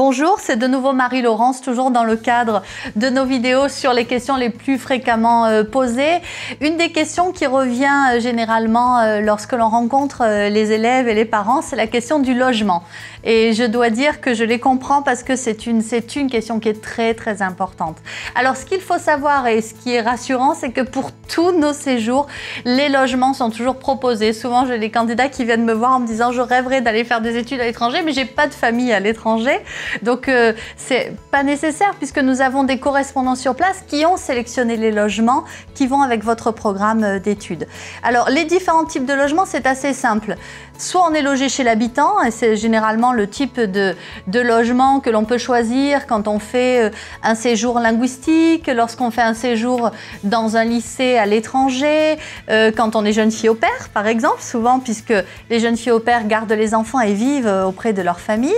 Bonjour, c'est de nouveau Marie-Laurence, toujours dans le cadre de nos vidéos sur les questions les plus fréquemment posées. Une des questions qui revient généralement lorsque l'on rencontre les élèves et les parents, c'est la question du logement. Et je dois dire que je les comprends parce que c'est une question qui est très importante. Alors ce qu'il faut savoir et ce qui est rassurant, c'est que pour tous nos séjours, les logements sont toujours proposés. Souvent j'ai des candidats qui viennent me voir en me disant « je rêverais d'aller faire des études à l'étranger, mais j'ai pas de famille à l'étranger ». Donc c'est pas nécessaire puisque nous avons des correspondants sur place qui ont sélectionné les logements qui vont avec votre programme d'études. Alors les différents types de logements, c'est assez simple. Soit on est logé chez l'habitant, et c'est généralement le type de logement que l'on peut choisir quand on fait un séjour linguistique, lorsqu'on fait un séjour dans un lycée à l'étranger, quand on est jeune fille au pair par exemple, souvent puisque les jeunes filles au pair gardent les enfants et vivent auprès de leur famille.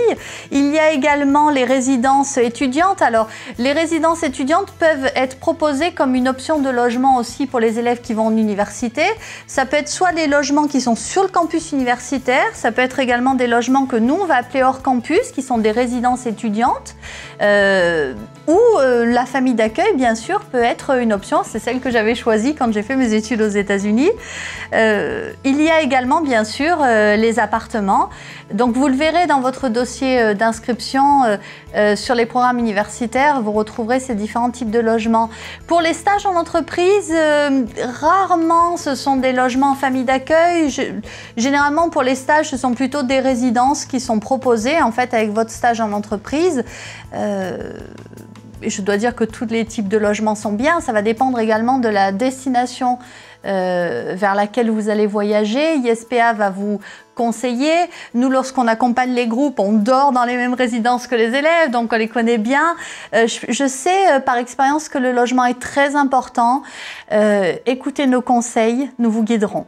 Il y a également les résidences étudiantes. Alors les résidences étudiantes peuvent être proposées comme une option de logement aussi pour les élèves qui vont en université. Ça peut être soit des logements qui sont sur le campus universitaire, ça peut être également des logements que nous on va appeler hors campus, qui sont des résidences étudiantes, ou la famille d'accueil bien sûr peut être une option, c'est celle que j'avais choisie quand j'ai fait mes études aux États-Unis. Il y a également bien sûr les appartements, donc vous le verrez dans votre dossier d'inscription sur les programmes universitaires, vous retrouverez ces différents types de logements. Pour les stages en entreprise, rarement ce sont des logements en famille d'accueil. Généralement pour les stages, ce sont plutôt des résidences qui sont proposées en fait avec votre stage en entreprise. Je dois dire que tous les types de logements sont bien, ça va dépendre également de la destination vers laquelle vous allez voyager. ISPA va vous conseiller. Nous, lorsqu'on accompagne les groupes, on dort dans les mêmes résidences que les élèves, donc on les connaît bien. Je sais par expérience que le logement est très important. Écoutez nos conseils, nous vous guiderons.